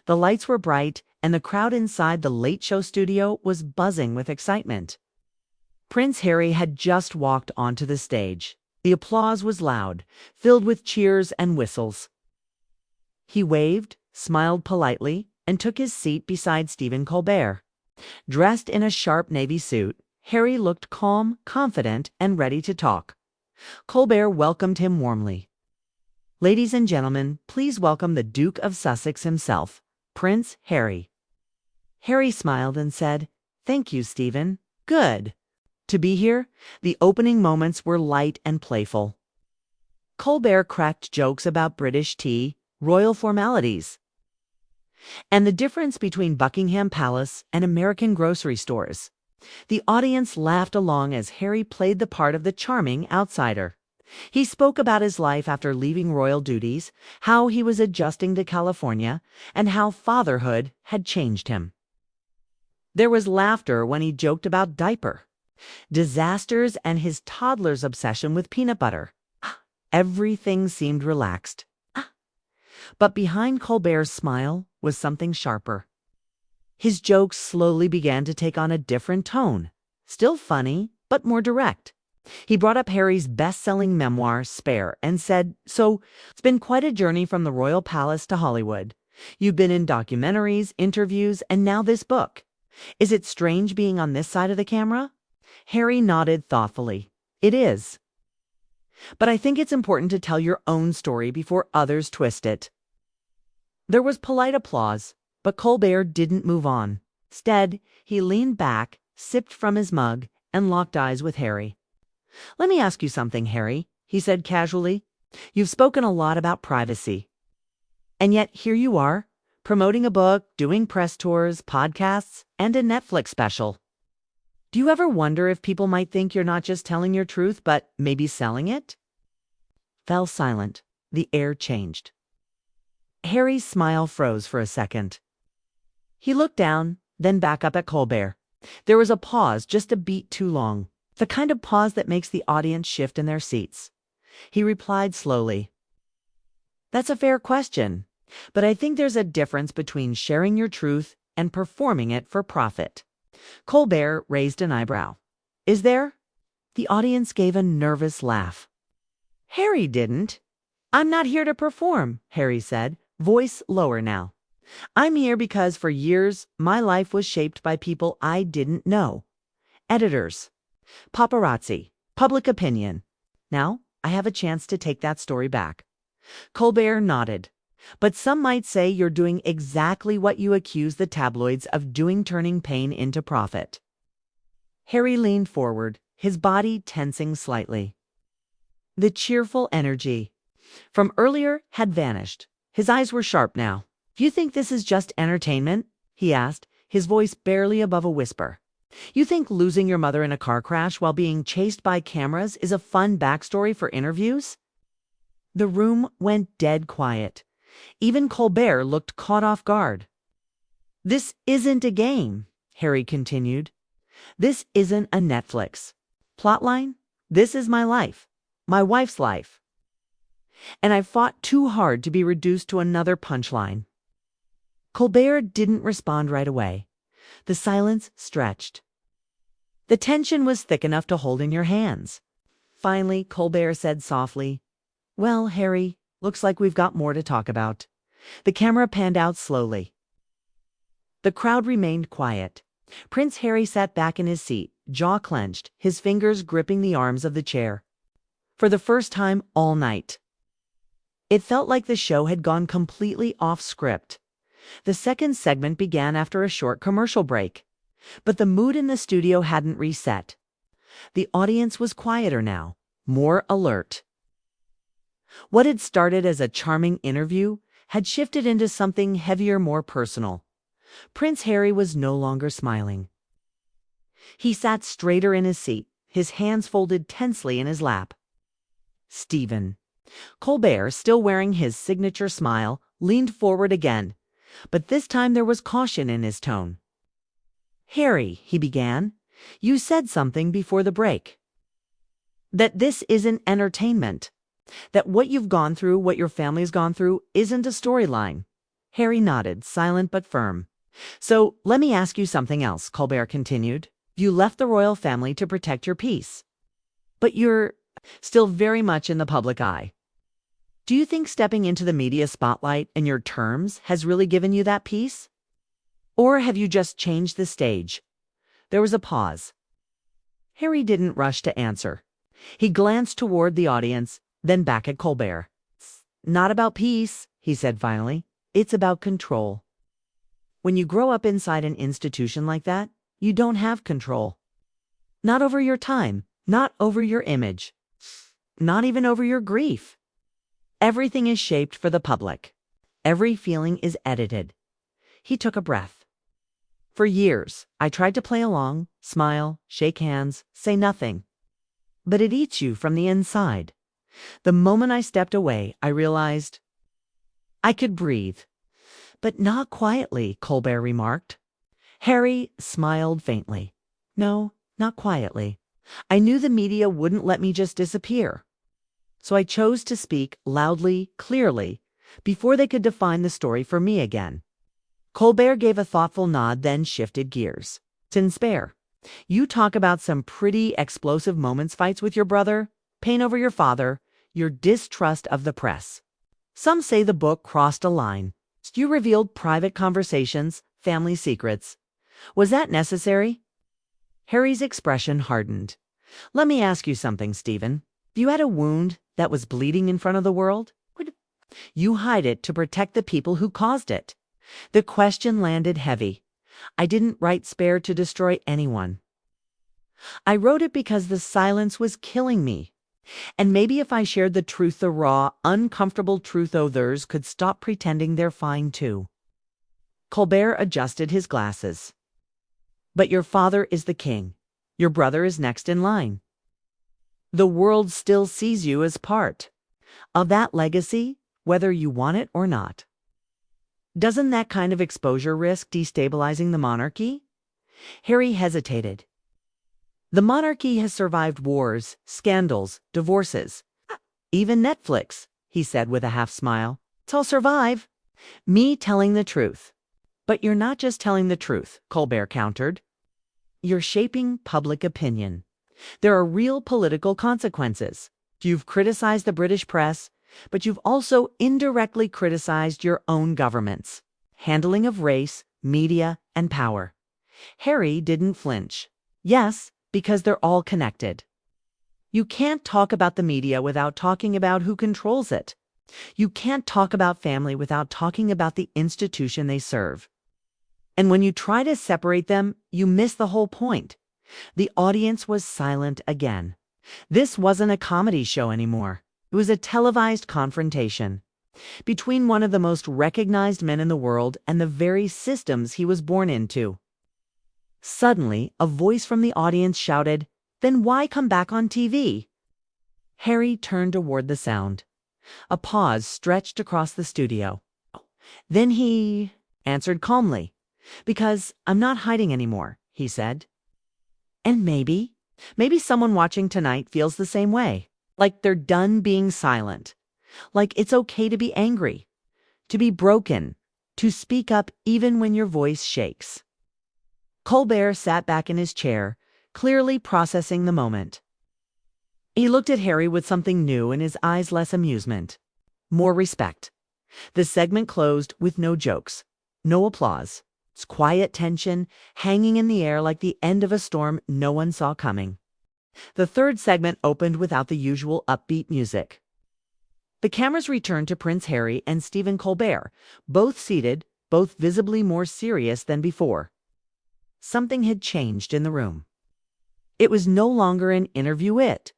The lights were bright, and the crowd inside the late show studio was buzzing with excitement. Prince Harry had just walked onto the stage. The applause was loud, filled with cheers and whistles. He waved, smiled politely, and took his seat beside Stephen Colbert. Dressed in a sharp navy suit, Harry looked calm, confident, and ready to talk. Colbert welcomed him warmly. "Ladies and gentlemen, please welcome the Duke of Sussex himself, Prince Harry." Harry smiled and said, "Thank you, Stephen. Good to be here." The opening moments were light and playful. Colbert cracked jokes about British tea, royal formalities, and the difference between Buckingham Palace and American grocery stores. The audience laughed along as Harry played the part of the charming outsider. He spoke about his life after leaving royal duties, how he was adjusting to California, and how fatherhood had changed him. There was laughter when he joked about diaper disasters and his toddler's obsession with peanut butter. Everything seemed relaxed. But behind Colbert's smile was something sharper. His jokes slowly began to take on a different tone, still funny, but more direct. He brought up Harry's best-selling memoir, Spare, and said, "So, it's been quite a journey from the royal palace to Hollywood. You've been in documentaries, interviews, and now this book. Is it strange being on this side of the camera?" Harry nodded thoughtfully. "It is. But I think it's important to tell your own story before others twist it." There was polite applause, but Colbert didn't move on. Instead, he leaned back, sipped from his mug, and locked eyes with Harry. "Let me ask you something, Harry," he said casually. "You've spoken a lot about privacy. And yet here you are, promoting a book, doing press tours, podcasts, and a Netflix special. Do you ever wonder if people might think you're not just telling your truth, but maybe selling it?" Fell silent. The air changed. Harry's smile froze for a second. He looked down, then back up at Colbert. There was a pause just a beat too long, the kind of pause that makes the audience shift in their seats. He replied slowly, "That's a fair question, but I think there's a difference between sharing your truth and performing it for profit." Colbert raised an eyebrow. "Is there?" The audience gave a nervous laugh. Harry didn't. "I'm not here to perform," Harry said, voice lower now. "I'm here because for years my life was shaped by people I didn't know. Editors, paparazzi, public opinion. Now I have a chance to take that story back." Colbert nodded. "But some might say you're doing exactly what you accuse the tabloids of doing, turning pain into profit." Harry leaned forward, his body tensing slightly. The cheerful energy from earlier had vanished. His eyes were sharp now. "You think this is just entertainment?" he asked, his voice barely above a whisper. "You think losing your mother in a car crash while being chased by cameras is a fun backstory for interviews?" The room went dead quiet. Even Colbert looked caught off guard. "This isn't a game," Harry continued. "This isn't a Netflix plotline. This is my life, my wife's life. And I fought too hard to be reduced to another punchline." Colbert didn't respond right away. The silence stretched. The tension was thick enough to hold in your hands. Finally, Colbert said softly, "Well, Harry, looks like we've got more to talk about." The camera panned out slowly. The crowd remained quiet. Prince Harry sat back in his seat, jaw clenched, his fingers gripping the arms of the chair. For the first time all night, it felt like the show had gone completely off script. The second segment began after a short commercial break, but the mood in the studio hadn't reset. The audience was quieter now, more alert. What had started as a charming interview had shifted into something heavier, more personal. Prince Harry was no longer smiling. He sat straighter in his seat, his hands folded tensely in his lap. "Stephen." Colbert, still wearing his signature smile, leaned forward again, but this time there was caution in his tone. "Harry," he began, "you said something before the break. That this isn't entertainment. That what you've gone through, what your family's gone through, isn't a storyline." Harry nodded, silent but firm. So, let me ask you something else, Colbert continued. You left the royal family to protect your peace. But you're still very much in the public eye. Do you think stepping into the media spotlight and your terms has really given you that peace? Or have you just changed the stage? There was a pause. Harry didn't rush to answer. He glanced toward the audience, then back at Colbert. "It's not about peace," he said finally. "It's about control. When you grow up inside an institution like that, you don't have control. Not over your time, not over your image, not even over your grief. Everything is shaped for the public. Every feeling is edited." He took a breath. "For years, I tried to play along, smile, shake hands, say nothing. But it eats you from the inside. The moment I stepped away, I realized I could breathe." "But not quietly," Colbert remarked. Harry smiled faintly. "No, not quietly. I knew the media wouldn't let me just disappear. So I chose to speak loudly, clearly, before they could define the story for me again." Colbert gave a thoughtful nod, then shifted gears. "Spare. You talk about some pretty explosive moments, fights with your brother, pain over your father, your distrust of the press. Some say the book crossed a line. You revealed private conversations, family secrets. Was that necessary?" Harry's expression hardened. "Let me ask you something, Stephen. You had a wound that was bleeding in front of the world? Would you hide it to protect the people who caused it?" The question landed heavy. "I didn't write Spare to destroy anyone. I wrote it because the silence was killing me. And maybe if I shared the truth, the raw, uncomfortable truth, others could stop pretending they're fine too." Colbert adjusted his glasses. "But your father is the king. Your brother is next in line. The world still sees you as part of that legacy, whether you want it or not. Doesn't that kind of exposure risk destabilizing the monarchy?" Harry hesitated. "The monarchy has survived wars, scandals, divorces, even Netflix," he said with a half smile. "It's all survive. Me telling the truth." "But you're not just telling the truth," Colbert countered. "You're shaping public opinion. There are real political consequences. You've criticized the British press, but you've also indirectly criticized your own government's handling of race, media, and power." Harry didn't flinch. "Yes, because they're all connected. You can't talk about the media without talking about who controls it. You can't talk about family without talking about the institution they serve. And when you try to separate them, you miss the whole point." The audience was silent again. This wasn't a comedy show anymore. It was a televised confrontation between one of the most recognized men in the world and the very systems he was born into. Suddenly, a voice from the audience shouted, "Then why come back on TV?" Harry turned toward the sound. A pause stretched across the studio. Then he answered calmly, "Because I'm not hiding anymore," he said. "And maybe someone watching tonight feels the same way. Like they're done being silent. Like it's okay to be angry, to be broken, to speak up even when your voice shakes." Colbert sat back in his chair, clearly processing the moment. He looked at Harry with something new in his eyes, less amusement, more respect. The segment closed with no jokes, no applause. It's quiet tension hanging in the air like the end of a storm no one saw coming. The third segment opened without the usual upbeat music. The cameras returned to Prince Harry and Stephen Colbert, both seated, both visibly more serious than before. Something had changed in the room. It was no longer an interview, it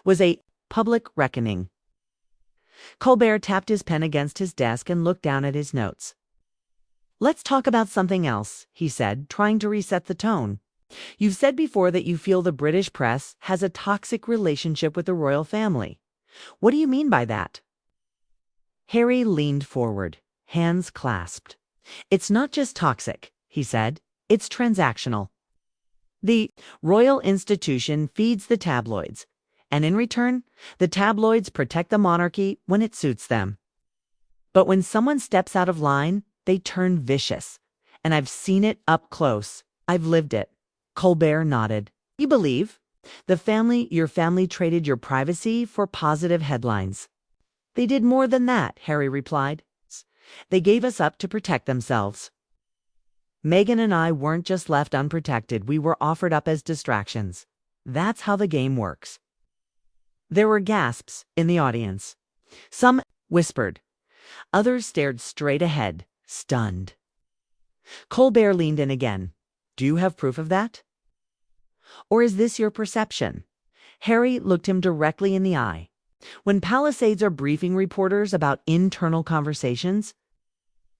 was a public reckoning. Colbert tapped his pen against his desk and looked down at his notes. "Let's talk about something else," he said, trying to reset the tone. "You've said before that you feel the British press has a toxic relationship with the royal family. What do you mean by that?" Harry leaned forward, hands clasped. "It's not just toxic," he said. "It's transactional. The royal institution feeds the tabloids, and in return, the tabloids protect the monarchy when it suits them. But when someone steps out of line, They turn vicious. And I've seen it up close. I've lived it. Colbert nodded. You believe? Your family traded your privacy for positive headlines. They did more than that, Harry replied. They gave us up to protect themselves. Meghan and I weren't just left unprotected, we were offered up as distractions. That's how the game works. There were gasps in the audience. Some whispered. Others stared straight ahead, stunned. Colbert leaned in again. Do you have proof of that? Or is this your perception? Harry looked him directly in the eye. When Palisades are briefing reporters about internal conversations,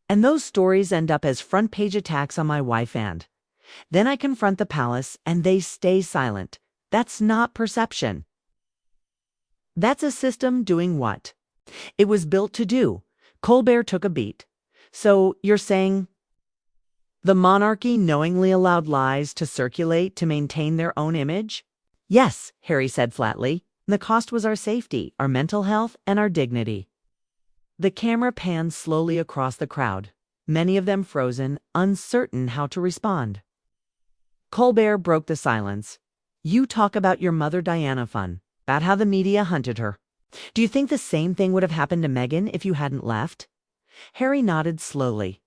and those stories end up as front-page attacks on my wife and then I confront the palace and they stay silent. That's not perception. That's a system doing what it was built to do. Colbert took a beat. So you're saying the monarchy knowingly allowed lies to circulate to maintain their own image? Yes, Harry said flatly. The cost was our safety, our mental health, and our dignity. The camera panned slowly across the crowd, many of them frozen, uncertain how to respond. Colbert broke the silence. You talk about your mother Diana fun, about how the media hunted her. Do you think the same thing would have happened to Meghan if you hadn't left? Harry nodded slowly.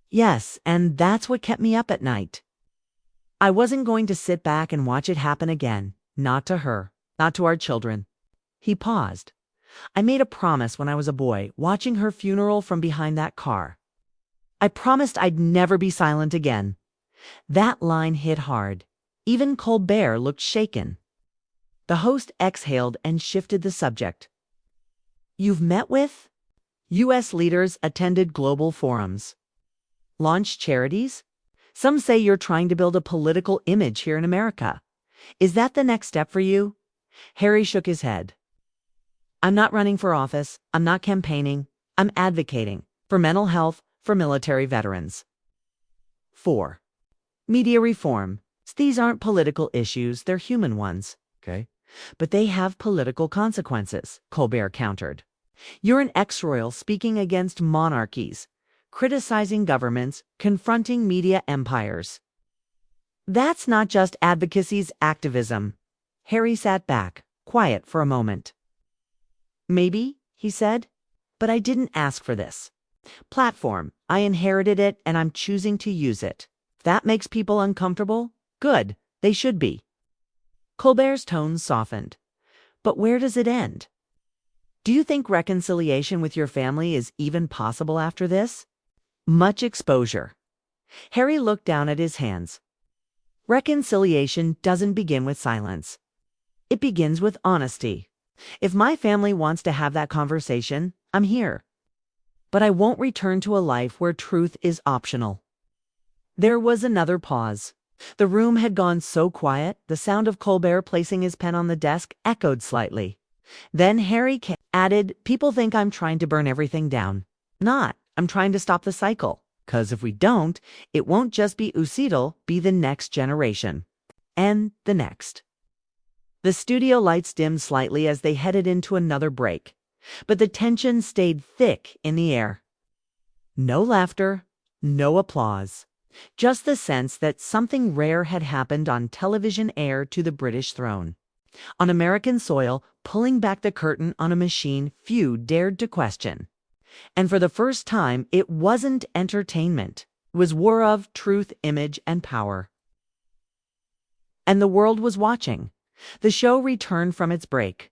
Yes, and that's what kept me up at night. I wasn't going to sit back and watch it happen again, not to her. Not to our children. He paused. I made a promise when I was a boy, watching her funeral from behind that car. I promised I'd never be silent again. That line hit hard. Even Colbert looked shaken. The host exhaled and shifted the subject. You've met with? U.S. leaders attended global forums. Launched charities? Some say you're trying to build a political image here in America. Is that the next step for you? Harry shook his head. I'm not running for office. I'm not campaigning. I'm advocating for mental health for military veterans. 4. Media reform. These aren't political issues, they're human ones. Okay. But they have political consequences, Colbert countered. You're an ex-royal speaking against monarchies, criticizing governments, confronting media empires. That's not just advocacy's activism. Harry sat back, quiet for a moment. Maybe, he said, but I didn't ask for this. Platform, I inherited it and I'm choosing to use it. If that makes people uncomfortable, good, they should be. Colbert's tone softened. But where does it end? Do you think reconciliation with your family is even possible after this? Much exposure. Harry looked down at his hands. Reconciliation doesn't begin with silence. It begins with honesty. If my family wants to have that conversation, I'm here. But I won't return to a life where truth is optional. There was another pause. The room had gone so quiet, the sound of Colbert placing his pen on the desk echoed slightly. Then Harry added, people think I'm trying to burn everything down. Not. I'm trying to stop the cycle. 'Cause if we don't, it won't just be it'll be the next generation. And the next. The studio lights dimmed slightly as they headed into another break, but the tension stayed thick in the air. No laughter, no applause, just the sense that something rare had happened on television heir to the British throne. On American soil, pulling back the curtain on a machine few dared to question. And for the first time, it wasn't entertainment. It was war of truth, image, and power. And the world was watching. The show returned from its break.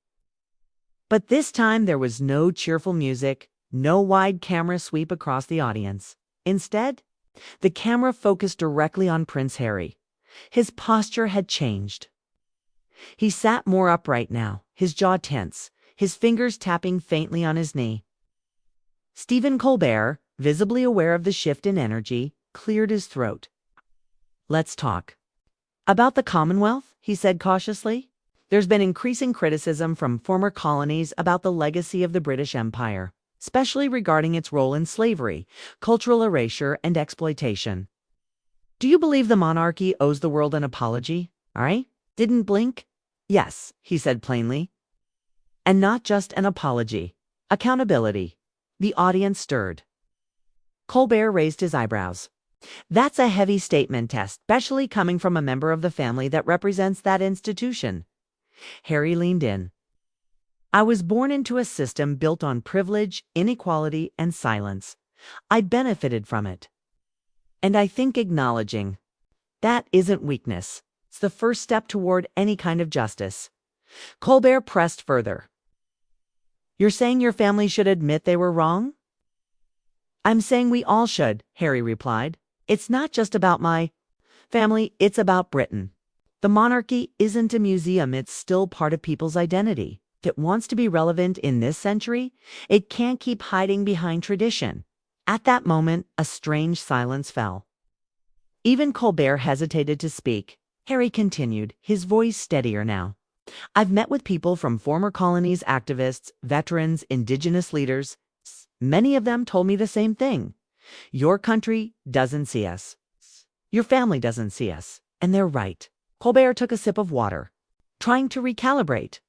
But this time there was no cheerful music, no wide camera sweep across the audience. Instead, the camera focused directly on Prince Harry. His posture had changed. He sat more upright now, his jaw tense, his fingers tapping faintly on his knee. Stephen Colbert, visibly aware of the shift in energy, cleared his throat. Let's talk. About the Commonwealth, he said cautiously. There's been increasing criticism from former colonies about the legacy of the British Empire, especially regarding its role in slavery, cultural erasure, and exploitation. Do you believe the monarchy owes the world an apology? All right? Didn't blink? Yes, he said plainly. And not just an apology. Accountability. The audience stirred. Colbert raised his eyebrows. That's a heavy statement, especially coming from a member of the family that represents that institution. Harry leaned in. I was born into a system built on privilege, inequality, and silence. I benefited from it. And I think acknowledging that isn't weakness. It's the first step toward any kind of justice. Colbert pressed further. You're saying your family should admit they were wrong? I'm saying we all should, Harry replied. It's not just about my family, it's about Britain. The monarchy isn't a museum, it's still part of people's identity. If it wants to be relevant in this century, it can't keep hiding behind tradition. At that moment, a strange silence fell. Even Colbert hesitated to speak. Harry continued, his voice steadier now. I've met with people from former colonies, activists, veterans, indigenous leaders. Many of them told me the same thing. Your country doesn't see us. Your family doesn't see us. And they're right. Colbert took a sip of water, trying to recalibrate.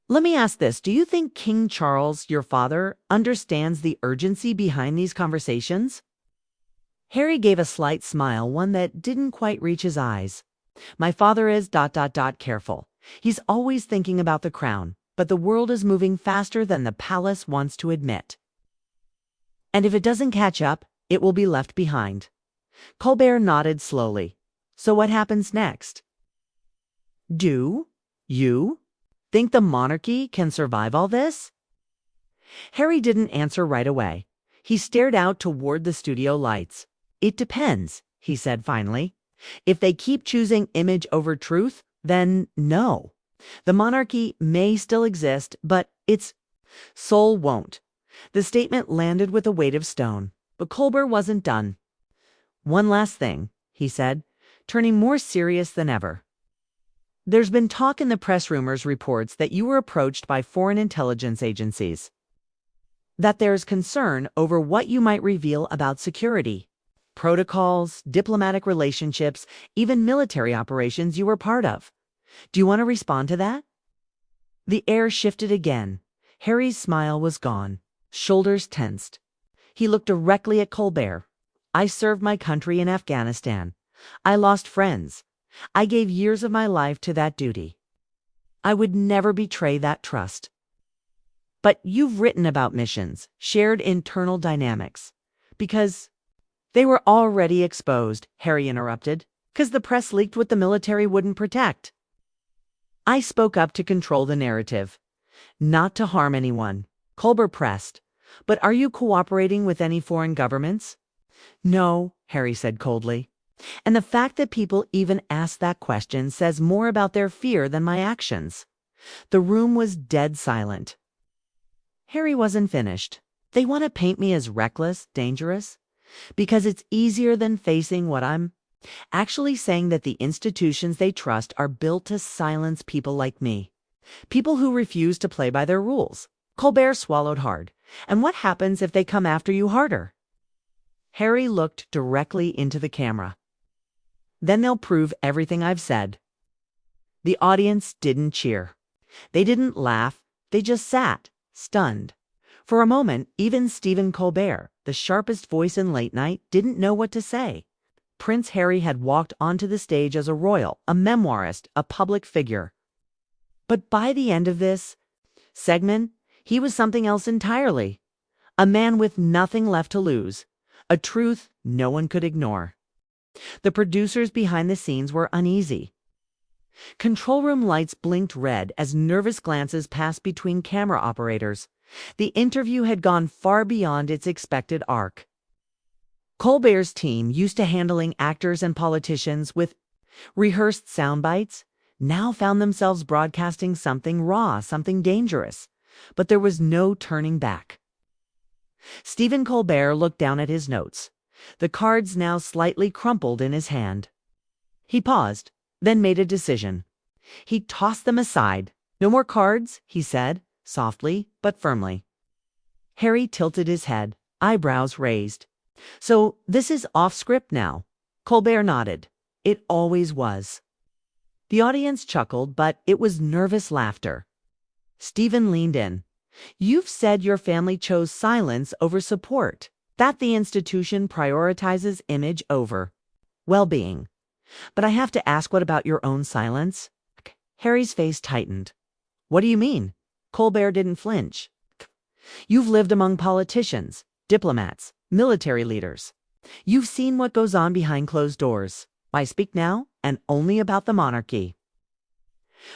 Let me ask this. Do you think King Charles, your father, understands the urgency behind these conversations? Harry gave a slight smile, one that didn't quite reach his eyes. My father is ... careful. He's always thinking about the crown, but the world is moving faster than the palace wants to admit. And if it doesn't catch up, it will be left behind. Colbert nodded slowly. So what happens next? Do you think the monarchy can survive all this? Harry didn't answer right away. He stared out toward the studio lights. It depends, he said finally. If they keep choosing image over truth, then no. The monarchy may still exist, but its soul won't. The statement landed with a weight of stone, but Colbert wasn't done. One last thing, he said, turning more serious than ever. There's been talk in the press, rumors, reports that you were approached by foreign intelligence agencies. That there's concern over what you might reveal about security, protocols, diplomatic relationships, even military operations you were part of. Do you want to respond to that? The air shifted again. Harry's smile was gone. Shoulders tensed. He looked directly at Colbert. I served my country in Afghanistan. I lost friends. I gave years of my life to that duty. I would never betray that trust. But you've written about missions, shared internal dynamics. Because they were already exposed, Harry interrupted. Because the press leaked what the military wouldn't protect. I spoke up to control the narrative. Not to harm anyone. Colbert pressed. But are you cooperating with any foreign governments? No, Harry said coldly. And the fact that people even ask that question says more about their fear than my actions. The room was dead silent. Harry wasn't finished. They want to paint me as reckless, dangerous, because it's easier than facing what I'm actually saying, that the institutions they trust are built to silence people like me. People who refuse to play by their rules. Colbert swallowed hard. And what happens if they come after you harder? Harry looked directly into the camera. Then they'll prove everything I've said. The audience didn't cheer. They didn't laugh. They just sat, stunned. For a moment, even Stephen Colbert, the sharpest voice in late night, didn't know what to say. Prince Harry had walked onto the stage as a royal, a memoirist, a public figure. But by the end of this segment, he was something else entirely. A man with nothing left to lose. A truth no one could ignore. The producers behind the scenes were uneasy. Control room lights blinked red as nervous glances passed between camera operators. The interview had gone far beyond its expected arc. Colbert's team, used to handling actors and politicians with rehearsed sound bites, now found themselves broadcasting something raw, something dangerous. But there was no turning back. Stephen Colbert looked down at his notes, the cards now slightly crumpled in his hand. He paused, then made a decision. He tossed them aside. No more cards, he said, softly but firmly. Harry tilted his head, eyebrows raised. So this is off script now? Colbert nodded. It always was. The audience chuckled, but it was nervous laughter. Stephen leaned in. You've said your family chose silence over support. that the institution prioritizes image over well-being. But I have to ask, what about your own silence? Harry's face tightened. What do you mean? Colbert didn't flinch. You've lived among politicians, diplomats, military leaders. You've seen what goes on behind closed doors. I speak now, and only about the monarchy.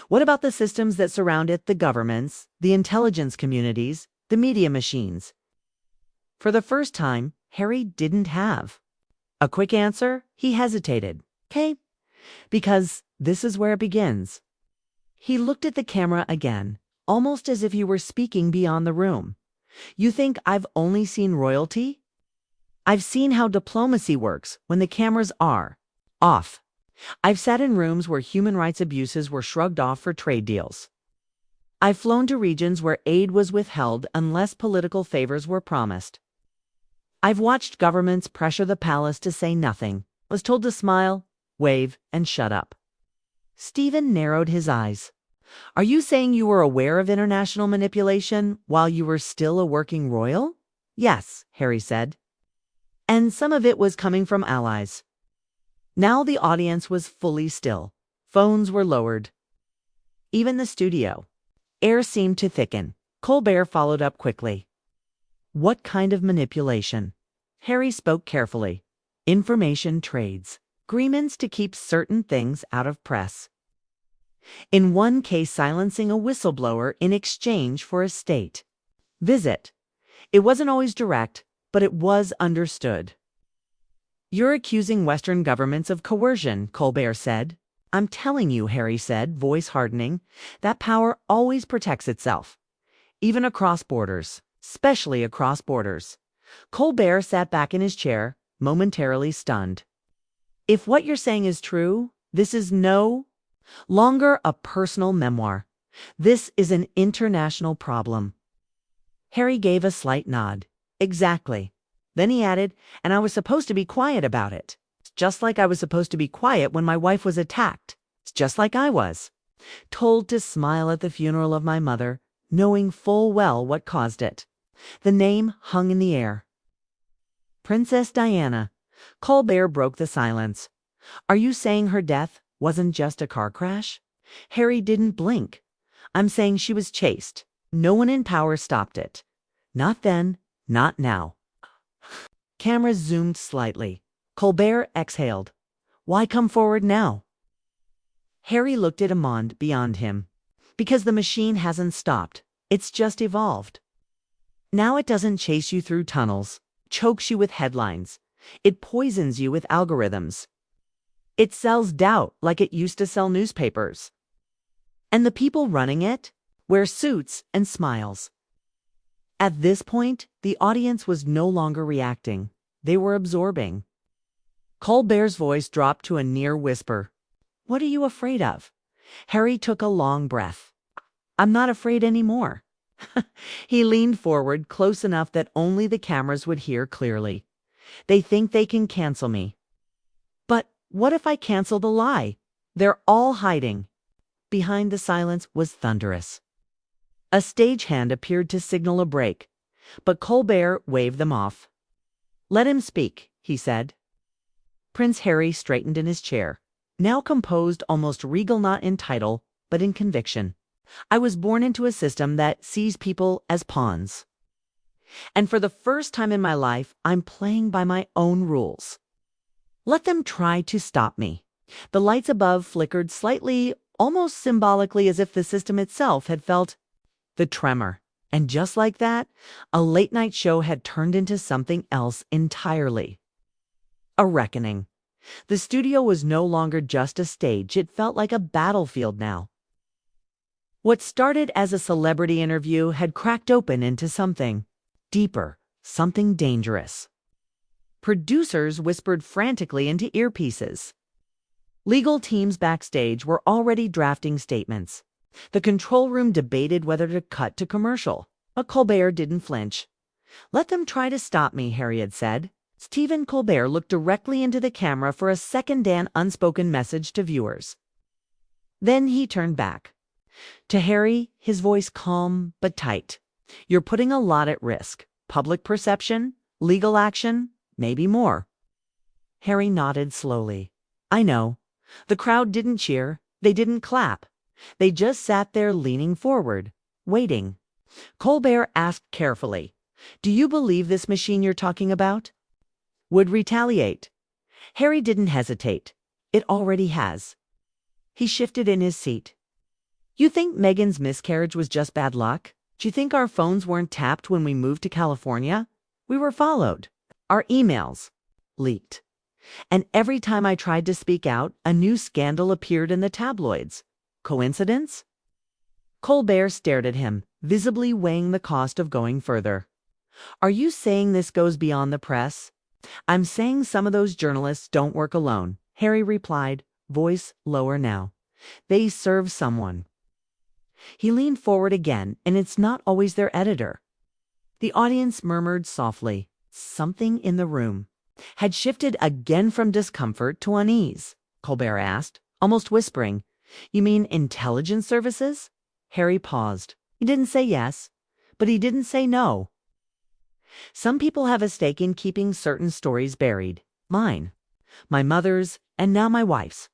What about the systems that surround it, the governments, the intelligence communities, the media machines? For the first time, Harry didn't have a quick answer. He hesitated. Okay, because this is where it begins. He looked at the camera again, almost as if he were speaking beyond the room. You think I've only seen royalty? I've seen how diplomacy works when the cameras are off. I've sat in rooms where human rights abuses were shrugged off for trade deals. I've flown to regions where aid was withheld unless political favors were promised. I've watched governments pressure the palace to say nothing, was told to smile, wave, and shut up. Stephen narrowed his eyes. Are you saying you were aware of international manipulation while you were still a working royal? Yes, Harry said. And some of it was coming from allies. Now the audience was fully still. Phones were lowered. Even the studio. Air seemed to thicken. Colbert followed up quickly. What kind of manipulation? Harry spoke carefully. Information trades. Agreements to keep certain things out of press. In one case, silencing a whistleblower in exchange for a state visit. It wasn't always direct, but it was understood. You're accusing Western governments of coercion, Colbert said. I'm telling you, Harry said, voice hardening, that power always protects itself, even across borders, especially across borders. Colbert sat back in his chair, momentarily stunned. If what you're saying is true, this is no longer a personal memoir. This is an international problem. Harry gave a slight nod. Exactly. Then he added, and I was supposed to be quiet about it. It's just like I was supposed to be quiet when my wife was attacked. It's just like I was told to smile at the funeral of my mother, knowing full well what caused it. The name hung in the air. Princess Diana. Colbert broke the silence. Are you saying her death wasn't just a car crash? Harry didn't blink. I'm saying she was chased. No one in power stopped it. Not then, not now. Cameras zoomed slightly. Colbert exhaled. Why come forward now? Harry looked at Amand beyond him. Because the machine hasn't stopped. It's just evolved. Now it doesn't chase you through tunnels, chokes you with headlines. It poisons you with algorithms. It sells doubt like it used to sell newspapers. And the people running it wear suits and smiles. At this point, the audience was no longer reacting. They were absorbing. Colbert's voice dropped to a near whisper. What are you afraid of? Harry took a long breath. I'm not afraid anymore. He leaned forward close enough that only the cameras would hear clearly. They think they can cancel me. But what if I cancel the lie? They're all hiding. Behind the silence was thunderous. A stagehand appeared to signal a break, but Colbert waved them off. Let him speak, he said. Prince Harry straightened in his chair, now composed, almost regal, not in title, but in conviction. I was born into a system that sees people as pawns. And for the first time in my life, I'm playing by my own rules. Let them try to stop me. The lights above flickered slightly, almost symbolically, as if the system itself had felt the tremor. And just like that, a late-night show had turned into something else entirely. A reckoning. The studio was no longer just a stage. It felt like a battlefield now. What started as a celebrity interview had cracked open into something deeper, something dangerous. Producers whispered frantically into earpieces. Legal teams backstage were already drafting statements. The control room debated whether to cut to commercial. But Colbert didn't flinch. Let them try to stop me, Harry had said. Stephen Colbert looked directly into the camera for a second-hand unspoken message to viewers. Then he turned back. To Harry, his voice calm but tight. You're putting a lot at risk. Public perception, Legal action? Maybe more. Harry nodded slowly. I know. The crowd didn't cheer. They didn't clap. They just sat there leaning forward, waiting. Colbert asked carefully, "Do you believe this machine you're talking about would retaliate?" Harry didn't hesitate. It already has. He shifted in his seat. You think Megan's miscarriage was just bad luck? Do you think our phones weren't tapped when we moved to California? We were followed. Our emails leaked. And every time I tried to speak out, a new scandal appeared in the tabloids. Coincidence? Colbert stared at him, visibly weighing the cost of going further. Are you saying this goes beyond the press? I'm saying some of those journalists don't work alone, Harry replied, voice lower now. They serve someone. He leaned forward again, and it's not always their editor. The audience murmured softly. Something in the room had shifted again from discomfort to unease. Colbert asked, almost whispering, You mean intelligence services? Harry paused. He didn't say yes, but he didn't say no. Some people have a stake in keeping certain stories buried. Mine, my mother's, and now my wife's.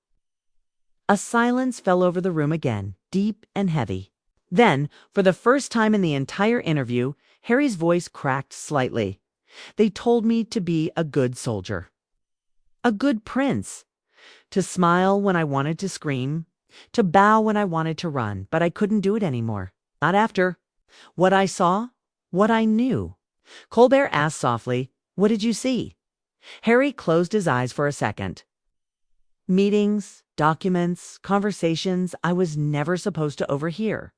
A silence fell over the room again, deep and heavy. Then, for the first time in the entire interview, Harry's voice cracked slightly. They told me to be a good soldier. A good prince. To smile when I wanted to scream. To bow when I wanted to run, but I couldn't do it anymore. Not after. What I saw, what I knew. Colbert asked softly, What did you see? Harry closed his eyes for a second. Meetings, documents, conversations I was never supposed to overhear.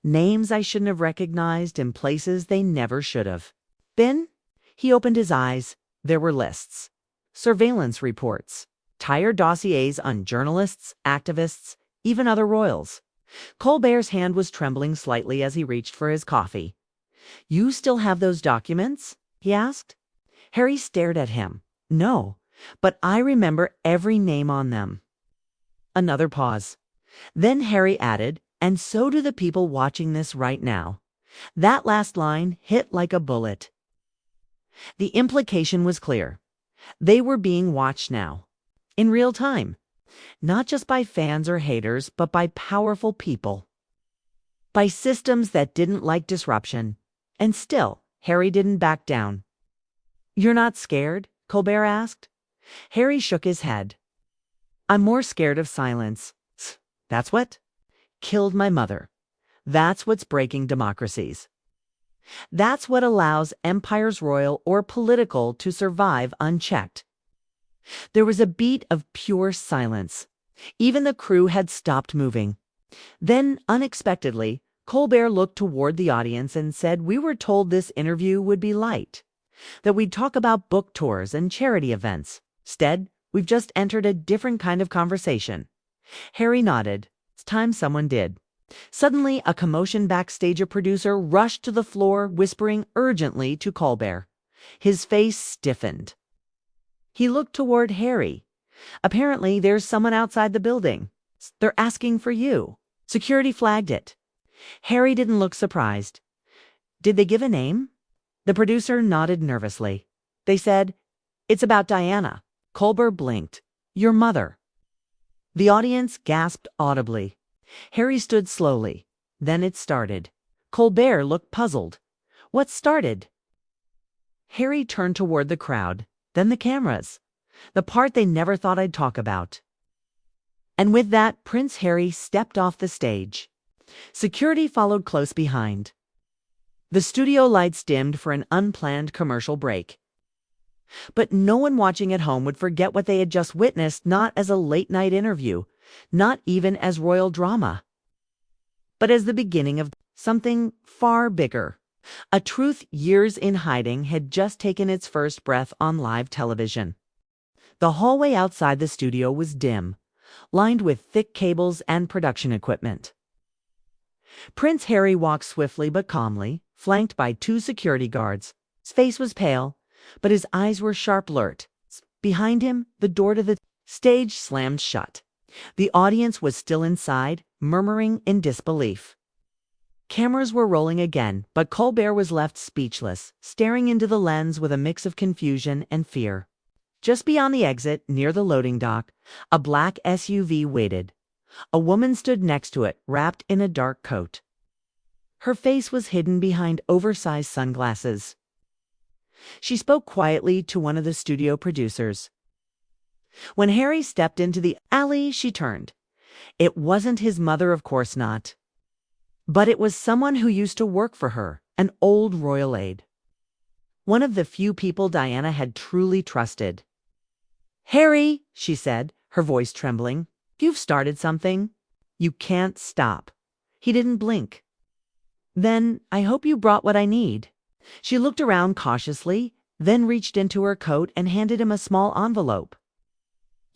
Names I shouldn't have recognized in places they never should have. Then he opened his eyes. There were lists, surveillance reports, tired dossiers on journalists, activists, even other royals. Colbert's hand was trembling slightly as he reached for his coffee. You still have those documents? He asked. Harry stared at him. No, but I remember every name on them. Another pause. Then Harry added, and so do the people watching this right now. That last line hit like a bullet. The implication was clear. They were being watched now, in real time, not just by fans or haters, but by powerful people, by systems that didn't like disruption. And still, Harry didn't back down. You're not scared? Colbert asked. Harry shook his head. I'm more scared of silence. That's what killed my mother. That's what's breaking democracies. That's what allows empires royal or political to survive unchecked. There was a beat of pure silence. Even the crew had stopped moving. Then, unexpectedly, Colbert looked toward the audience and said we were told this interview would be light, that we'd talk about book tours and charity events. Instead, we've just entered a different kind of conversation. Harry nodded. It's time someone did. Suddenly, a commotion backstage. A producer rushed to the floor, whispering urgently to Colbert. His face stiffened. He looked toward Harry. Apparently, there's someone outside the building. They're asking for you. Security flagged it. Harry didn't look surprised. Did they give a name? The producer nodded nervously. They said, It's about Diana. Colbert blinked. Your mother. The audience gasped audibly. Harry stood slowly. Then it started. Colbert looked puzzled. What started? Harry turned toward the crowd, then the cameras. The part they never thought I'd talk about. And with that, Prince Harry stepped off the stage. Security followed close behind. The studio lights dimmed for an unplanned commercial break. But no one watching at home would forget what they had just witnessed, not as a late-night interview, not even as royal drama, but as the beginning of something far bigger. A truth years in hiding had just taken its first breath on live television. The hallway outside the studio was dim, lined with thick cables and production equipment. Prince Harry walked swiftly but calmly, flanked by 2 security guards. His face was pale, but his eyes were sharp alert. Behind him, the door to the stage slammed shut. The audience was still inside, murmuring in disbelief. Cameras were rolling again, but Colbert was left speechless, staring into the lens with a mix of confusion and fear. Just beyond the exit, near the loading dock, a black SUV waited. A woman stood next to it, wrapped in a dark coat. Her face was hidden behind oversized sunglasses. She spoke quietly to one of the studio producers. When Harry stepped into the alley, she turned. It wasn't his mother, of course not. But it was someone who used to work for her, an old royal aide. One of the few people Diana had truly trusted. "Harry," she said, her voice trembling, "you've started something. You can't stop." He didn't blink. "Then I hope you brought what I need." She looked around cautiously, then reached into her coat and handed him a small envelope.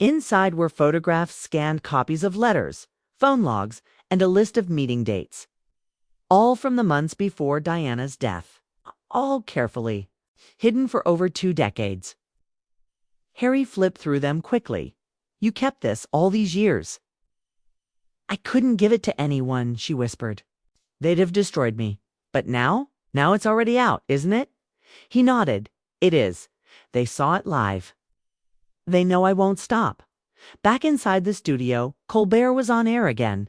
Inside were photographs, scanned copies of letters, phone logs, and a list of meeting dates. All from the months before Diana's death. All carefully, hidden for over 2 decades. Harry flipped through them quickly. "You kept this all these years." "I couldn't give it to anyone," she whispered. "They'd have destroyed me. But now it's already out, isn't it?" He nodded. "It is. They saw it live. They know I won't stop." Back inside the studio, Colbert was on air again.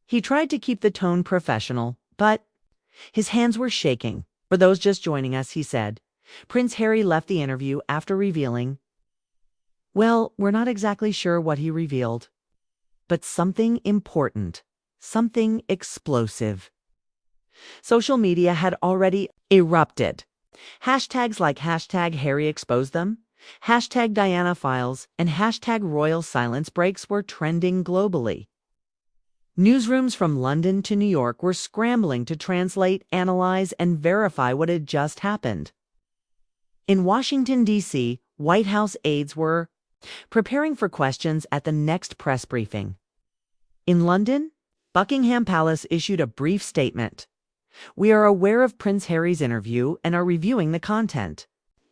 He tried to keep the tone professional, but his hands were shaking. "For those just joining us," he said, Prince Harry left the interview after revealing, well, we're not exactly sure what he revealed, but something important, something explosive. Social media had already erupted. Hashtags like #HarryExposedThem, #DianaFiles, and #RoyalSilenceBreaks were trending globally. Newsrooms from London to New York were scrambling to translate, analyze, and verify what had just happened. In Washington, D.C., White House aides were preparing for questions at the next press briefing. In London, Buckingham Palace issued a brief statement. "We are aware of Prince Harry's interview and are reviewing the content."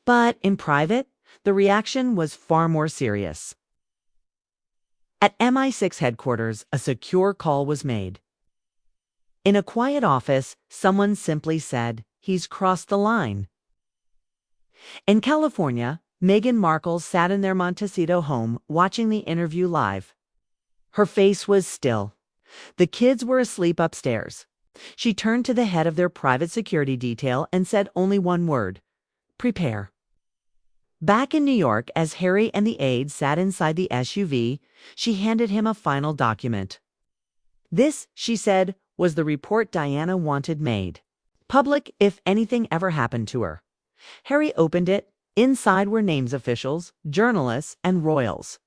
But in private, the reaction was far more serious. At MI6 headquarters, a secure call was made. In a quiet office, someone simply said, "He's crossed the line." In California, Meghan Markle sat in their Montecito home watching the interview live. Her face was still. The kids were asleep upstairs. She turned to the head of their private security detail and said only one word: "Prepare." Back in New York, as Harry and the aide sat inside the SUV, she handed him a final document. This, she said, was the report Diana wanted made. Public if anything ever happened to her. Harry opened it. Inside were names of officials, journalists, and royals.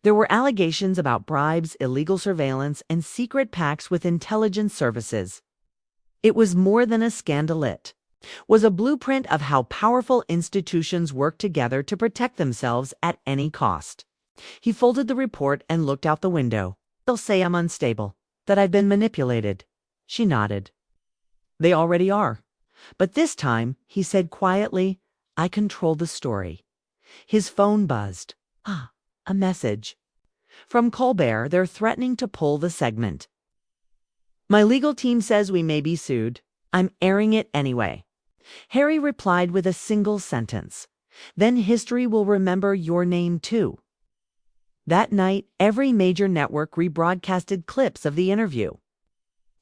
There were allegations about bribes, illegal surveillance, and secret pacts with intelligence services. It was more than a scandalette. Was a blueprint of how powerful institutions work together to protect themselves at any cost. He folded the report and looked out the window. "They'll say I'm unstable, that I've been manipulated." She nodded. "They already are. But this time," he said quietly, "I control the story." His phone buzzed. A message. From Colbert, they're threatening to pull the segment. "My legal team says we may be sued. I'm airing it anyway." Harry replied with a single sentence. "Then history will remember your name too." That night, every major network rebroadcasted clips of the interview.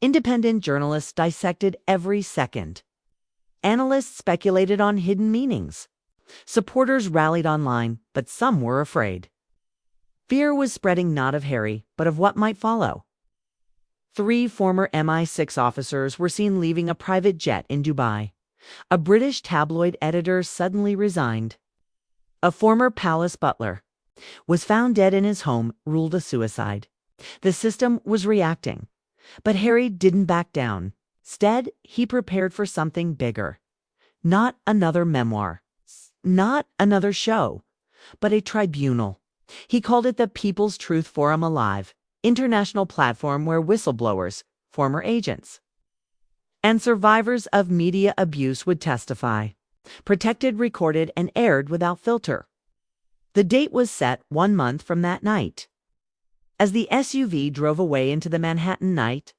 Independent journalists dissected every second. Analysts speculated on hidden meanings. Supporters rallied online, but some were afraid. Fear was spreading not of Harry, but of what might follow. 3 former MI6 officers were seen leaving a private jet in Dubai. A British tabloid editor suddenly resigned. A former palace butler was found dead in his home, ruled a suicide. The system was reacting. But Harry didn't back down. Instead, he prepared for something bigger. Not another memoir. Not another show. But a tribunal. He called it the People's Truth Forum Alive, international platform where whistleblowers, former agents, and survivors of media abuse would testify. Protected, recorded, and aired without filter. The date was set 1 month from that night. As the SUV drove away into the Manhattan night,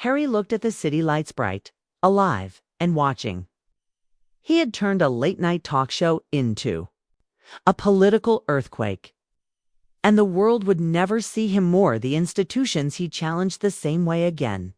Harry looked at the city lights bright, alive, and watching. He had turned a late-night talk show into a political earthquake. And the world would never see him or the institutions he challenged the same way again.